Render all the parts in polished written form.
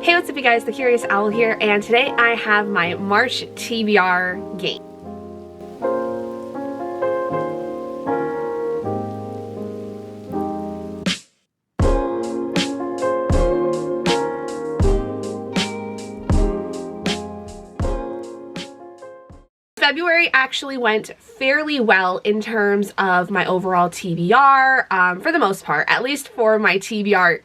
Hey, what's up you guys, the Curious Owl here, and today I have my March TBR game. February actually went fairly well in terms of my overall TBR, for the most part, at least for my TBR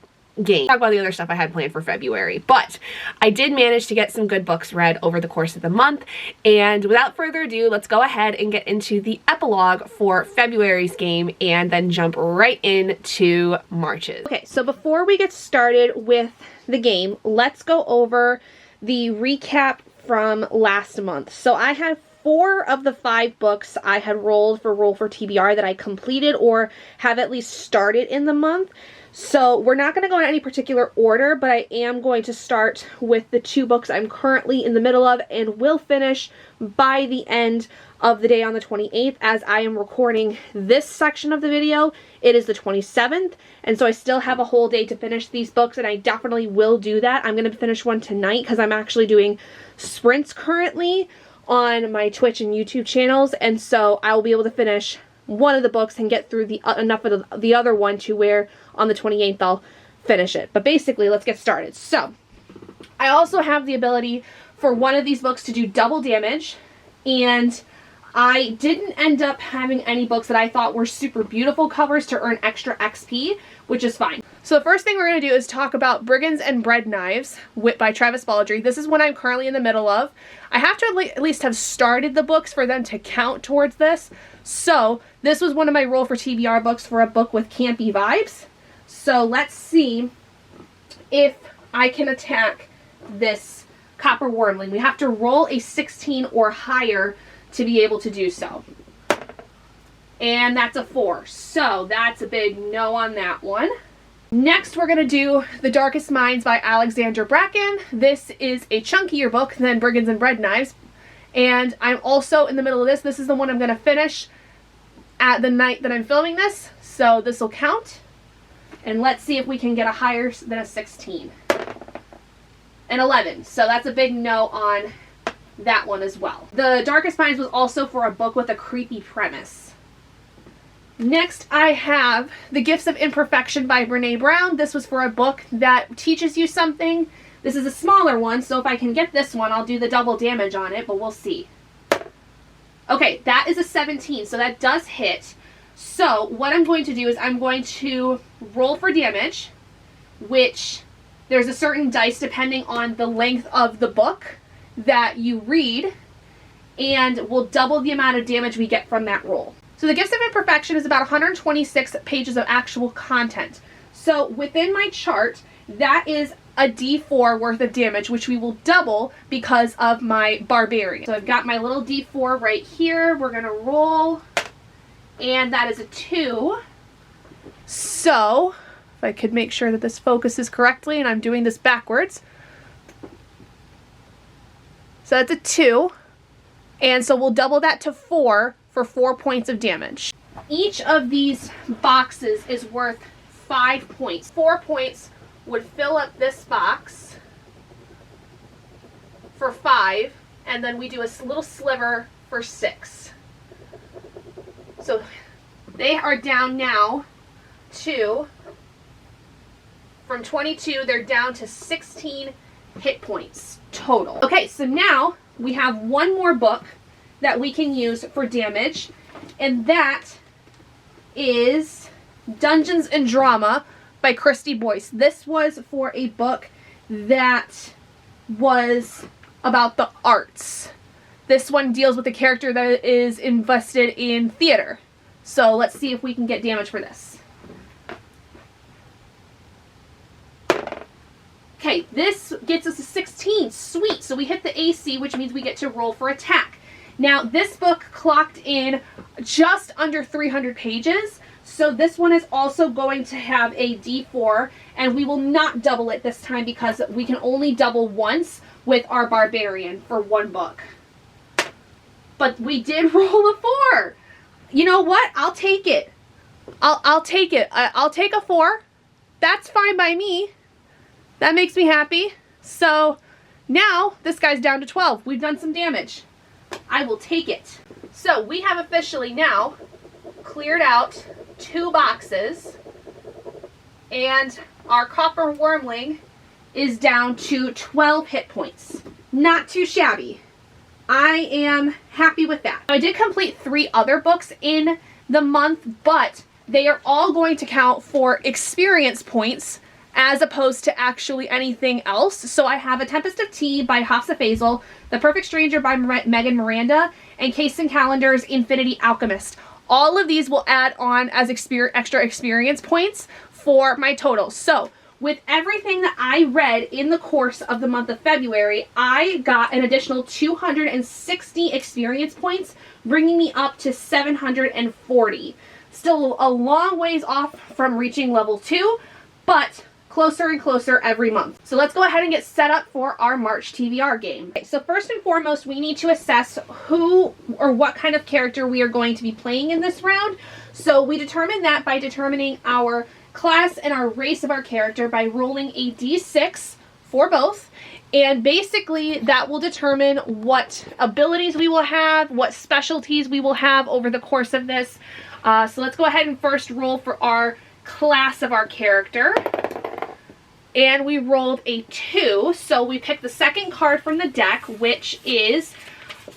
game. Talk about the other stuff I had planned for February, but I did manage to get some good books read over the course of the month, and without further ado, let's go ahead and get into the epilogue for February's game and then jump right into March's. Okay, so before we get started with the game, let's go over the recap from last month. So I had 4 of the 5 books I had rolled for Roll for TBR that I completed or have at least started in the month. So we're not going to go in any particular order, but I am going to start with the 2 books I'm currently in the middle of and will finish by the end of the day on the 28th. As I am recording this section of the video, it is the 27th, and so I still have a whole day to finish these books, and I definitely will do that. I'm going to finish one tonight because I'm actually doing sprints currently on my Twitch and YouTube channels, and so I will be able to finish one of the books and get through enough of the other one to where on the 28th I'll finish it. But basically, let's get started. So I also have the ability for one of these books to do double damage, and I didn't end up having any books that I thought were super beautiful covers to earn extra XP, which is fine. So the first thing we're going to do is talk about Brigands and Bread Knives by Travis Baldry. This is one I'm currently in the middle of. I have to at least have started the books for them to count towards this. So this was one of my Roll for TBR books for a book with campy vibes. So let's see if I can attack this Copper Wormling. We have to roll a 16 or higher to be able to do so. And that's a 4. So that's a big no on that one. Next, we're going to do The Darkest Minds by Alexandra Bracken. This is a chunkier book than Brigands and Bread Knives. And I'm also in the middle of this. This is the one I'm going to finish at the night that I'm filming this. So this will count. And let's see if we can get a higher than a 16. An 11. So that's a big no on that one as well. The Darkest Minds was also for a book with a creepy premise. Next, I have The Gifts of Imperfection by Brene Brown. This was for a book that teaches you something. This is a smaller one, so if I can get this one, I'll do the double damage on it, but we'll see. Okay, that is a 17, so that does hit. So what I'm going to do is I'm going to roll for damage, which there's a certain dice depending on the length of the book that you read, and we'll double the amount of damage we get from that roll. So The Gifts of Imperfection is about 126 pages of actual content. So within my chart, that is a D4 worth of damage, which we will double because of my Barbarian. So I've got my little D4 right here. We're going to roll, and that is a 2. So if I could make sure that this focuses correctly, and I'm doing this backwards. So that's a 2. And so we'll double that to 4 for 4 points of damage. Each of these boxes is worth 5 points. 4 points would fill up this box for 5, and then we do a little sliver for 6. So they are down now to, from 22, they're down to 16 hit points total. Okay, so now we have one more book that we can use for damage, and that is Dungeons and Drama by Christy Boyce. This was for a book that was about the arts. This one deals with a character that is invested in theater. So let's see if we can get damage for this. Okay, this gets us a 16. Sweet. So we hit the AC, which means we get to roll for attack. Now, this book clocked in just under 300 pages, so this one is also going to have a D4, and we will not double it this time because we can only double once with our Barbarian for one book. But we did roll a 4. You know what? I'll take it. I'll take it. I'll take a 4. That's fine by me. That makes me happy. So now this guy's down to 12. We've done some damage. I will take it. So we have officially now cleared out 2 boxes, and our copper wormling is down to 12 hit points. Not too shabby. I am happy with that. I did complete 3 other books in the month, but they are all going to count for experience points as opposed to actually anything else. So I have A Tempest of Tea by Hafsa Faisal, The Perfect Stranger by Megan Miranda, and Case and Calendar's Infinity Alchemist. All of these will add on as extra experience points for my total. So with everything that I read in the course of the month of February, I got an additional 260 experience points, bringing me up to 740. Still a long ways off from reaching level 2, but closer and closer every month. So let's go ahead and get set up for our March TBR game. Okay, so first and foremost, we need to assess who or what kind of character we are going to be playing in this round. So we determine that by determining our class and our race of our character by rolling a d6 for both, and basically that will determine what abilities we will have, what specialties we will have over the course of this. So let's go ahead and first roll for our class of our character, and we rolled a 2, so we picked the second card from the deck, which is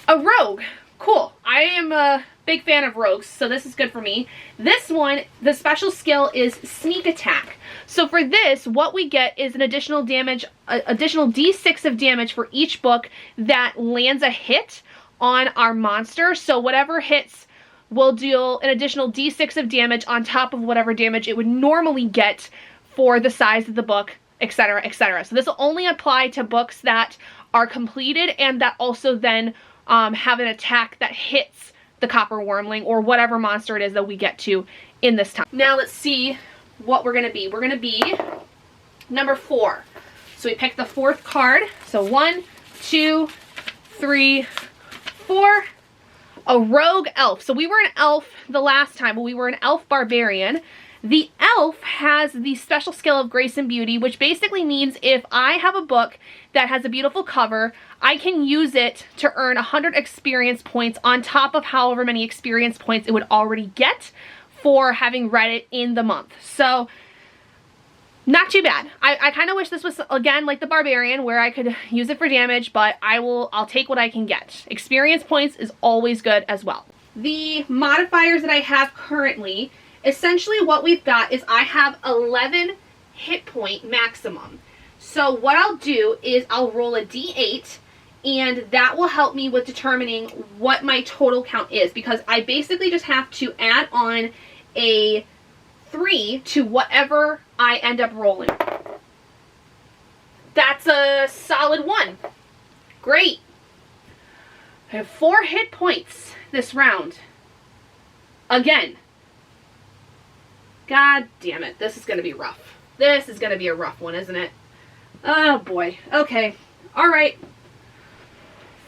a rogue. Cool. I am a big fan of rogues, so this is good for me. This one, the special skill is sneak attack. So for this, what we get is an additional damage, additional d6 of damage for each book that lands a hit on our monster. So whatever hits will deal an additional d6 of damage on top of whatever damage it would normally get for the size of the book, etc., etc. So this will only apply to books that are completed and that also then have an attack that hits the copper wormling or whatever monster it is that we get to in this time. Now let's see what we're going to be. We're going to be number 4. So we pick the 4th card. So 1, 2, 3, 4. A rogue elf. So we were an elf the last time, but we were an elf barbarian. The elf has the special skill of Grace and Beauty, which basically means if I have a book that has a beautiful cover, I can use it to earn 100 experience points on top of however many experience points it would already get for having read it in the month. So not too bad. I kind of wish this was, again, like the Barbarian, where I could use it for damage, but I'll take what I can get. Experience points is always good as well. The modifiers that I have currently, essentially what we've got is I have 11 hit point maximum. So what I'll do is I'll roll a d8, and that will help me with determining what my total count is, because I basically just have to add on a 3 to whatever I end up rolling. That's a solid 1. Great. I have 4 hit points this round. Again. God damn it. This is going to be rough. This is going to be a rough one, isn't it? Oh boy. Okay. Alright.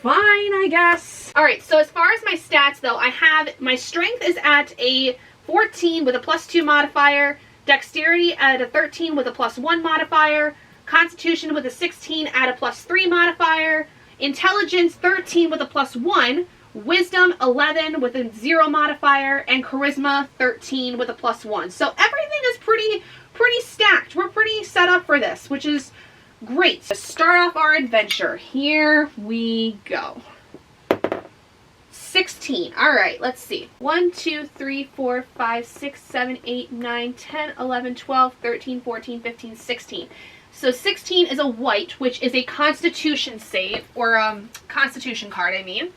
Fine, I guess. Alright, so as far as my stats though, I have my strength is at a 14 with a +2 modifier, dexterity at a 13 with a +1 modifier, constitution with a 16 at a +3 modifier, intelligence 13 with a +1, wisdom 11 with a 0 modifier, and charisma 13 with a +1. So everything is pretty stacked. We're pretty set up for this, which is great. To start off our adventure, here we go. 16. Alright, let's see. 1, 2, 3, 4, 5, 6, 7, 8, 9, 10, 11, 12, 13, 14, 15, 16. So 16 is a white, which is a constitution save, or constitution card, I mean.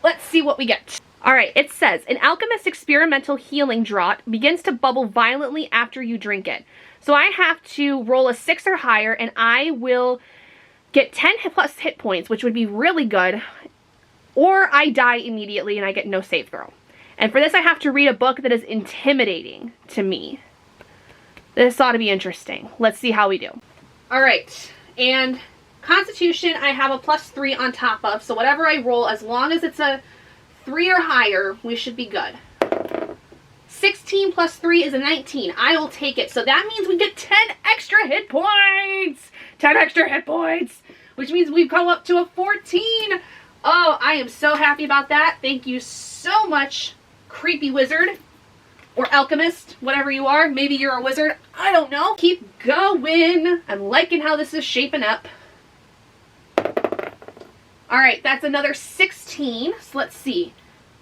Let's see what we get. Alright, it says, an alchemist's experimental healing draught begins to bubble violently after you drink it. So I have to roll a 6 or higher, and I will get 10 plus hit points, which would be really good. Or I die immediately and I get no save throw. And for this I have to read a book that is intimidating to me. This ought to be interesting. Let's see how we do. Alright, and Constitution I have a +3 on top of, so whatever I roll, as long as it's a 3 or higher, we should be good. 16 plus 3 is a 19. I will take it. So that means we get 10 extra hit points. 10 extra hit points, which means we've come up to a 14. Oh, I am so happy about that. Thank you so much, creepy wizard or alchemist, whatever you are. Maybe you're a wizard. I don't know. Keep going. I'm liking how this is shaping up. All right, that's another 16. So let's see.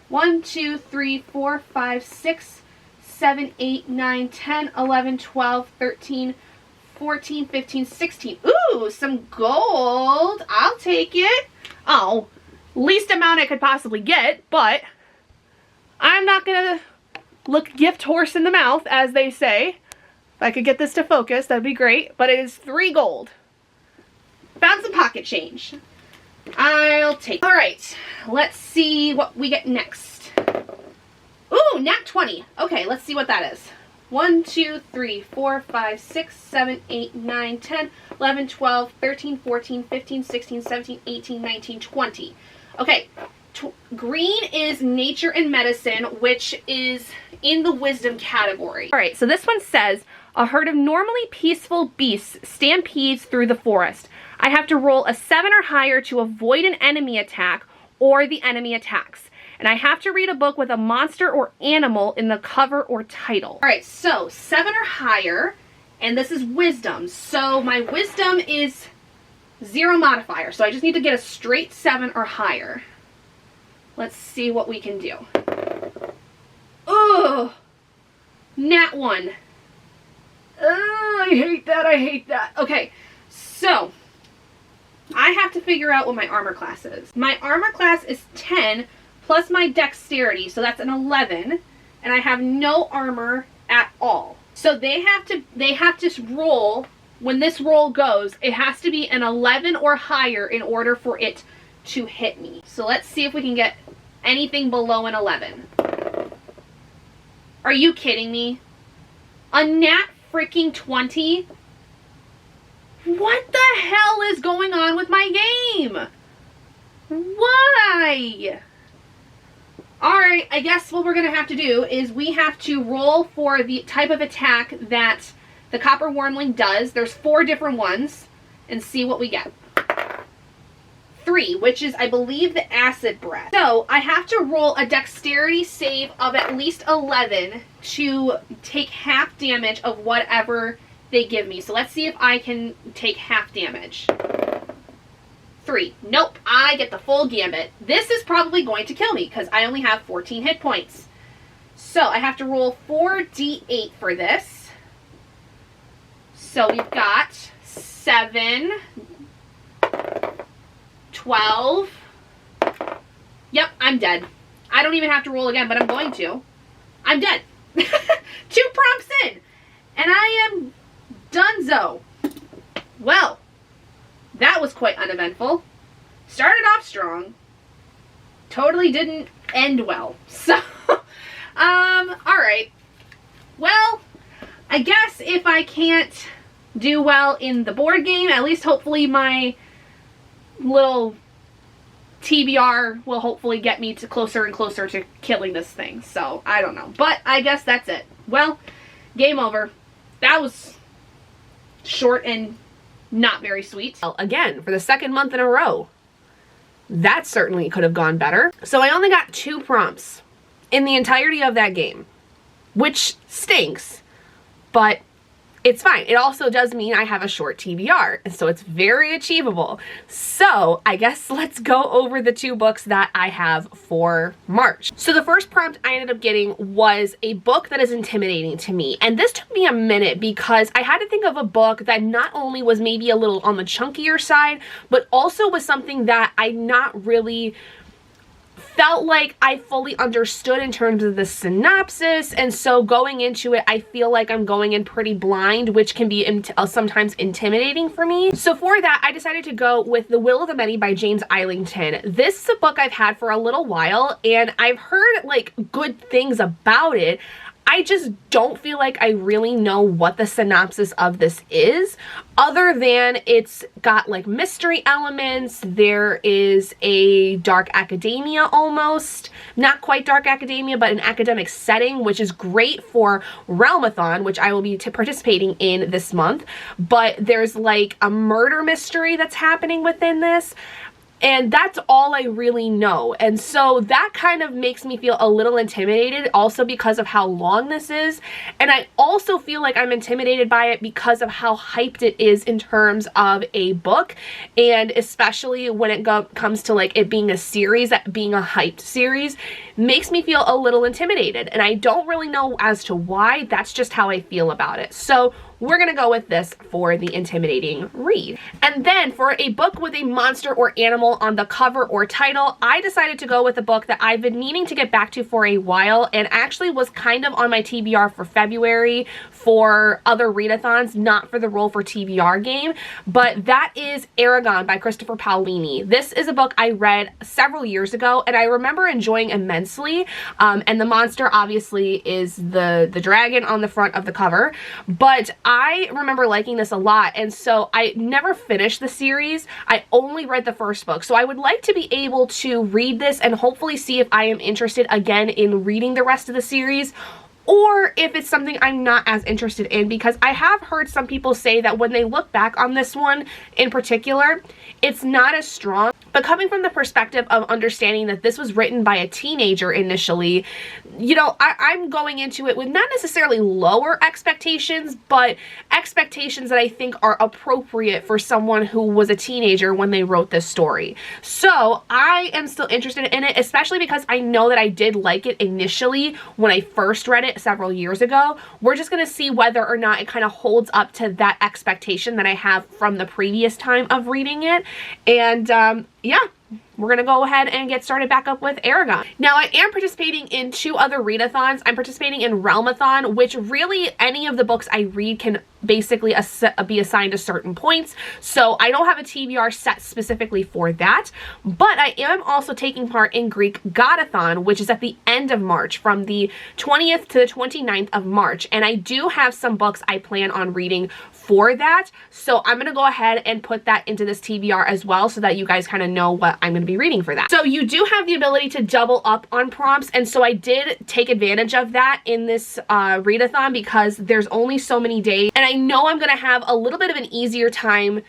1, 2, 3, 4, 5, 6, 7, 8, 9, 10, 11, 12, 13, 14, 15, 16. Ooh, some gold. I'll take it. Oh, least amount I could possibly get, but I'm not gonna look gift horse in the mouth, as they say. If I could get this to focus, that'd be great, but it is 3 gold. Found some pocket change. I'll take it. All right, let's see what we get next. Ooh, nat 20. Okay, let's see what that is. 1, 2, 3, 4, 5, 6, 7, 8, 9, 10, 11, 12, 13, 14, 15, 16, 17, 18, 19, 20. Okay, green is nature and medicine, which is in the wisdom category. All right, so this one says, a herd of normally peaceful beasts stampedes through the forest. I have to roll a 7 or higher to avoid an enemy attack or the enemy attacks. And I have to read a book with a monster or animal in the cover or title. All right, so 7 or higher, and this is wisdom. So my wisdom is 0 modifier, so I just need to get a straight 7 or higher. Let's see what we can do. Oh, nat 1. Oh, I hate that, I hate that. Okay, so I have to figure out what my armor class is. My armor class is 10 plus my dexterity, so that's an 11, and I have no armor at all. So they have to roll, when this roll goes, it has to be an 11 or higher in order for it to hit me. So let's see if we can get anything below an 11. Are you kidding me? A nat freaking 20? What the hell is going on with my game? Why? Alright, I guess what we're going to have to do is we have to roll for the type of attack that the copper wormling does. There's 4 different ones, and see what we get. 3, which is, I believe, the acid breath. So I have to roll a dexterity save of at least 11 to take half damage of whatever they give me. So let's see if I can take half damage. 3. Nope, I get the full gambit. This is probably going to kill me because I only have 14 hit points. So I have to roll 4d8 for this. So we've got 7, 12. Yep, I'm dead. I don't even have to roll again, but I'm going to. I'm dead. 2 prompts in, and I am donezo. Well, that was quite uneventful. Started off strong. Totally didn't end well. So, alright. Well, I guess if I can't do well in the board game, at least hopefully my little TBR will hopefully get me to closer and closer to killing this thing. So, I don't know. But I guess that's it. Well, game over. That was short and not very sweet. Well, again, for the 2nd month in a row, that certainly could have gone better. So I only got 2 prompts in the entirety of that game, which stinks, but it's fine. It also does mean I have a short TBR, and so it's very achievable. So I guess let's go over the 2 books that I have for March. So the first prompt I ended up getting was a book that is intimidating to me. And this took me a minute because I had to think of a book that not only was maybe a little on the chunkier side, but also was something that I not really felt like I fully understood in terms of the synopsis, and so going into it, I feel like I'm going in pretty blind, which can be sometimes intimidating for me. So for that, I decided to go with The Will of the Many by James Islington. This is a book I've had for a little while, and I've heard like good things about it. I just don't feel like I really know what the synopsis of this is, other than it's got like mystery elements. There is a dark academia almost, not quite dark academia, but an academic setting, which is great for Realmathon, which I will be participating in this month. But there's like a murder mystery that's happening within this. And that's all I really know. And so that kind of makes me feel a little intimidated, also because of how long this is. And I also feel like I'm intimidated by it because of how hyped it is in terms of a book. And especially when it comes to like it being a series, that being a hyped series, makes me feel a little intimidated. And I don't really know as to why. That's just how I feel about it. So we're gonna go with this for the intimidating read. And then for a book with a monster or animal on the cover or title, I decided to go with a book that I've been meaning to get back to for a while, and actually was kind of on my TBR for February for other readathons, not for the Roll for TBR game, but that is Eragon by Christopher Paolini. This is a book I read several years ago, and I remember enjoying immensely, and the monster obviously is the dragon on the front of the cover, but I remember liking this a lot, and so I never finished the series. I only read the first book, so I would like to be able to read this and hopefully see if I am interested again in reading the rest of the series, or if it's something I'm not as interested in, because I have heard some people say that when they look back on this one in particular, it's not as strong. But coming from the perspective of understanding that this was written by a teenager initially, you know, I'm going into it with not necessarily lower expectations, but expectations that I think are appropriate for someone who was a teenager when they wrote this story. So I am still interested in it, especially because I know that I did like it initially when I first read it several years ago. We're just going to see whether or not it kind of holds up to that expectation that I have from the previous time of reading it. And yeah, we're going to go ahead and get started back up with Eragon. Now, I am participating in 2 other readathons. I'm participating in Realmathon, which really any of the books I read can basically be assigned to certain points. So I don't have a TBR set specifically for that, but I am also taking part in Greek Godathon, which is at the end of March, from the 20th to the 29th of March. And I do have some books I plan on reading for that. So I'm going to go ahead and put that into this TBR as well, so that you guys kind of know what I'm going to be reading for that. So you do have the ability to double up on prompts, and so I did take advantage of that in this readathon, because there's only so many days, and I know I'm going to have a little bit of an easier time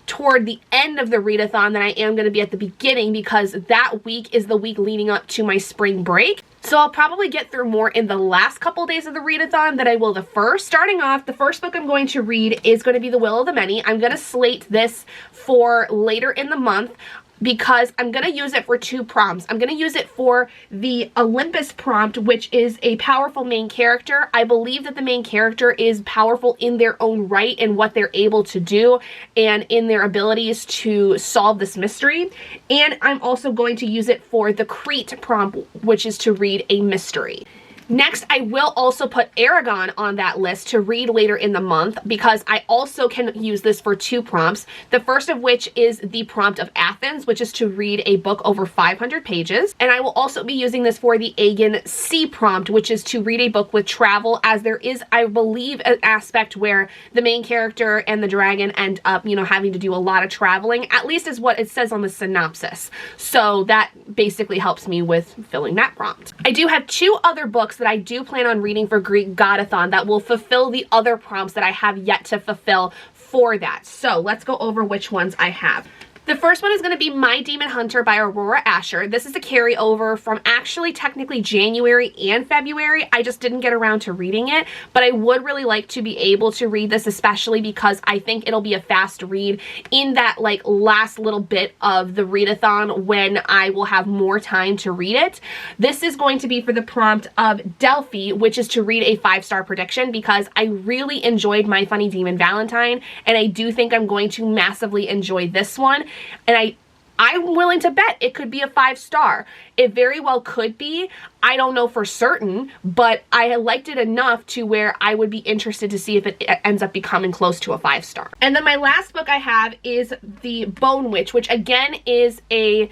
toward the end of the readathon than I am going to be at the beginning, because that week is the week leading up to my spring break. So I'll probably get through more in the last couple days of the readathon than I will the first. Starting off, the first book I'm going to read is going to be The Will of the Many. I'm going to slate this for later in the month, because I'm going to use it for 2 prompts. I'm going to use it for the Olympus prompt, which is a powerful main character. I believe that the main character is powerful in their own right and what they're able to do and in their abilities to solve this mystery. And I'm also going to use it for the Crete prompt, which is to read a mystery. Next, I will also put Eragon on that list to read later in the month, because I also can use this for 2 prompts. The first of which is the prompt of Athens, which is to read a book over 500 pages. And I will also be using this for the Aegon C prompt, which is to read a book with travel, as there is, I believe, an aspect where the main character and the dragon end up, you know, having to do a lot of traveling, at least is what it says on the synopsis. So that basically helps me with filling that prompt. I do have 2 other books that I do plan on reading for Greek Godathon that will fulfill the other prompts that I have yet to fulfill for that. So let's go over which ones I have. The first one is going to be My Demon Hunter by Aurora Ascher. This is a carryover from actually technically January and February. I just didn't get around to reading it, but I would really like to be able to read this, especially because I think it'll be a fast read in that like last little bit of the readathon when I will have more time to read it. This is going to be for the prompt of Delphi, which is to read a 5-star prediction, because I really enjoyed My Funny Demon Valentine, and I do think I'm going to massively enjoy this one. And I'm willing to bet it could be a 5-star. It very well could be. I don't know for certain, but I liked it enough to where I would be interested to see if it ends up becoming close to a 5-star. And then my last book I have is The Bone Witch, which again is a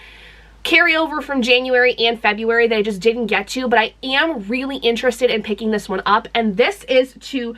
carryover from January and February that I just didn't get to, but I am really interested in picking this one up, and this is to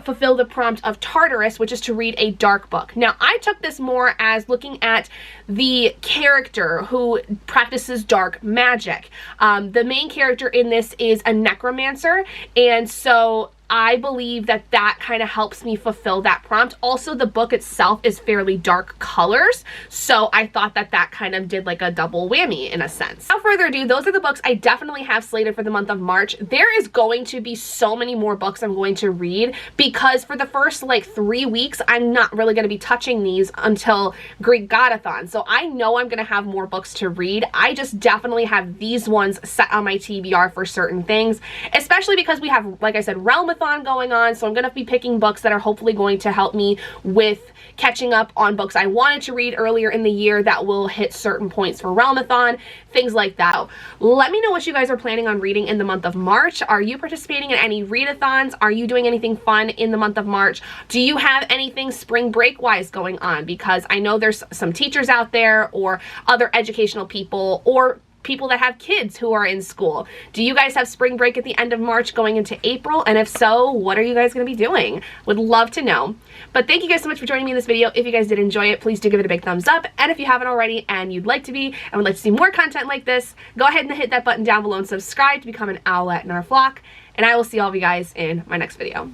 fulfill the prompt of Tartarus, which is to read a dark book. Now, I took this more as looking at the character who practices dark magic. The main character in this is a necromancer, and so I believe that that kind of helps me fulfill that prompt. Also, the book itself is fairly dark colors, so I thought that that kind of did like a double whammy in a sense. Without further ado, those are the books I definitely have slated for the month of March. There is going to be so many more books I'm going to read because for the first like 3 weeks, I'm not really going to be touching these until Greek Godathon. So I know I'm going to have more books to read. I just definitely have these ones set on my TBR for certain things, especially because we have, like I said, Realmathon going on, so I'm going to be picking books that are hopefully going to help me with catching up on books I wanted to read earlier in the year that will hit certain points for Realmathon, things like that. So let me know what you guys are planning on reading in the month of March. Are you participating in any readathons? Are you doing anything fun in the month of March? Do you have anything spring break wise going on? Because I know there's some teachers out there or other educational people or people that have kids who are in school. Do you guys have spring break at the end of March going into April? And if so, what are you guys going to be doing? Would love to know. But thank you guys so much for joining me in this video. If you guys did enjoy it, please do give it a big thumbs up. And if you haven't already and you'd like to be and would like to see more content like this, go ahead and hit that button down below and subscribe to become an owlet in our flock. And I will see all of you guys in my next video.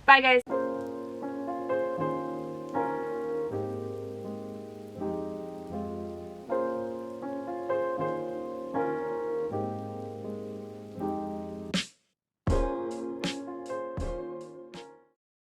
Bye guys.